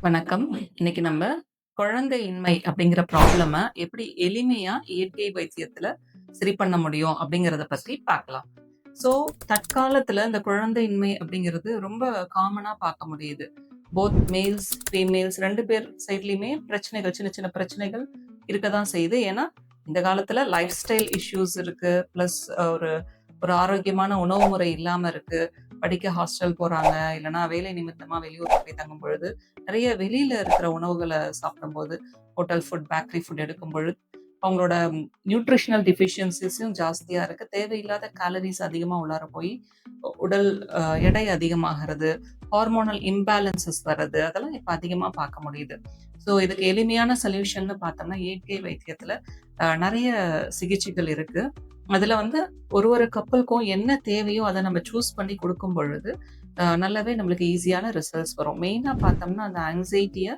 வணக்கம். இன்னைக்கு நம்ம குழந்தையின்மை அப்படிங்கிற ப்ராப்ளம எப்படி எளிமையா இயற்கை வைத்தியத்துல சரி பண்ண முடியும் அப்படிங்கிறத பத்தி பார்க்கலாம். ஸோ தற்காலத்துல இந்த குழந்தையின்மை அப்படிங்கிறது ரொம்ப காமனா பார்க்க முடியுது. போத் மேல்ஸ், ஃபீமேல்ஸ் 2 பேர் சைட்லயுமே பிரச்சனைகள், சின்ன சின்ன பிரச்சனைகள் இருக்க தான் செய்யுது. ஏன்னா, இந்த காலத்துல லைஃப் ஸ்டைல் இஷ்யூஸ் இருக்கு. பிளஸ் ஒரு ஒரு ஆரோக்கியமான உணவு முறை இல்லாம இருக்கு. படிக்க ஹாஸ்டல் போறாங்க. இல்லன்னா வேலை நிமித்தமா வெளியூர்ல போய் தங்கும் பொழுது, நெறைய வெளியில இருக்கிற உணவுகள சாப்பிடும்போது, ஹோட்டல் ஃபுட், பேக்கரி ஃபுட் எடுக்கும்பொழுது, அவங்களோட நியூட்ரிஷனல் டெஃபிஷியன்ஸிஸும் ஜாஸ்தியா இருக்கு. தேவையில்லாத கேலரீஸ் அதிகமா உள்ளார போய், உடல் எடை அதிகமாகிறது, ஹார்மோனல் இம்பேலன்ஸஸ் வர்றது, அதெல்லாம் இப்ப அதிகமா பார்க்க முடியுது. ஸோ இதுக்கு எளிமையான சொல்யூஷன்னு பார்த்தோம்னா, இயற்கை வைத்தியத்துல நெறைய சிகிச்சைகள் இருக்கு. அதுல வந்து ஒரு ஒரு கப்பலுக்கும் என்ன தேவையோ அத நம்ம சூஸ் பண்ணி குடுக்கும் பொழுது, நல்லாவே நம்மளுக்கு ஈஸியான ரிசல்ட்ஸ் வரும். மெயினா பார்த்தோம்னா, அந்த ஆங்ஸைட்டிய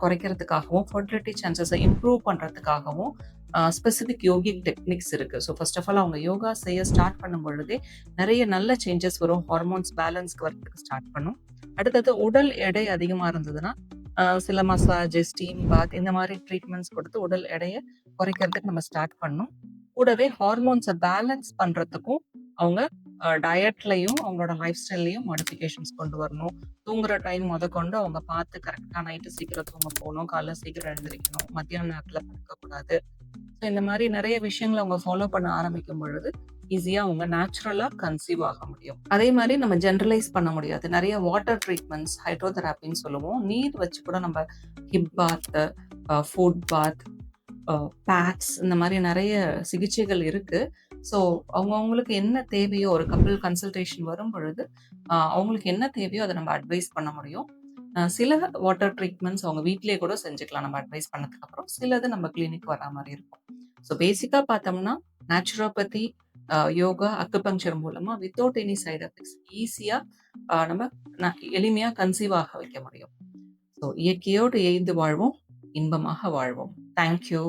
குறைக்கிறதுக்காகவும், ஃபெர்டிலிட்டி சான்ஸஸ இம்ப்ரூவ் பண்றதுக்காகவும், ஸ்பெசிஃபிக் யோகிக் டெக்னிக்ஸ் இருக்கு. ஸோ ஃபர்ஸ்ட் ஆஃப் ஆல் அவங்க யோகா செய்ய ஸ்டார்ட் பண்ணும் பொழுதே, நெறைய நல்ல சேஞ்சஸ் வரும். ஹார்மோன்ஸ் பேலன்ஸ்க்கு வரதுக்கு ஸ்டார்ட் பண்ணும். அடுத்தது உடல் எடை அதிகமா இருந்ததுன்னா, சில மசாஜ், ஸ்டீம் பாத் இந்த மாரி ட்ரீட்மெண்ட்ஸ் கொடுத்து உடல் எடைய குறைக்கிறதுக்கு நம்ம ஸ்டார்ட் பண்ணணும். கூடவே ஹார்மோன்ஸ பேலன்ஸ் பண்றதுக்கும் அவங்க டயட்லயும், அவங்களோட லைஃப் ஸ்டைல்லயும் மாடிஃபிகேஷன்ஸ் கொண்டு வரணும். தூங்குற டைம் மொதற்கொண்டு அவங்க பார்த்து கரெக்ட்டா நைட்டு சீக்கிரம் தூங்க போணும். காலைல சீக்கிரம் எழுந்திரிக்கணும். மத்தியான நேரத்துல படுக்கக்கூடாது. ஸோ இந்த மாரி நெறைய விஷயங்கள அவங்க ஃபாலோ பண்ண ஆரம்பிக்கும் பொழுது, ஈஸியா அவங்க நேச்சுரலா கன்சீவ் ஆக முடியும். அதே மாரி நம்ம ஜெனரலைஸ் பண்ண முடியாது. நெறைய வாட்டர் ட்ரீட்மெண்ட்ஸ், ஹைட்ரோதெரபின்னு சொல்லுவோம். நீர் வச்சு கூட நம்ம ஹிப் பாத், ஃபுட் பாத், பேக்ஸ் இந்த மாரி நெறைய சிகிச்சைகள் இருக்கு. ஸோ அவங்கவங்களுக்கு என்ன தேவையோ ஒரு கப்பிள் கன்சல்டேஷன் வரும்பொழுது, அவங்களுக்கு என்ன தேவையோ அத நம்ம அட்வைஸ் பண்ண முடியும். சில வாட்டர் ட்ரீட்மெண்ட்ஸ் அவங்க வீட்லயே கூட செஞ்சுக்கலாம் நம்ம அட்வைஸ் பண்ணதுக்கு அப்புறம். சிலது நம்ம கிளினிக் வரா மாரி இருக்கும். ஸோ பேசிக்கா பார்த்தோம்னா, நேச்சுரோபதி, யோகா, அக்குபங்க்சர் மூலமா வித்தவுட் எனி சைட் எஃபெக்ட்ஸ் ஈஸியா நம்ம எளிமையா கன்சீவ் ஆக வைக்க முடியும். ஸோ இயற்கையோடு இயைந்து வாழ்வோம், இன்பமாக வாழ்வோம். Thank you.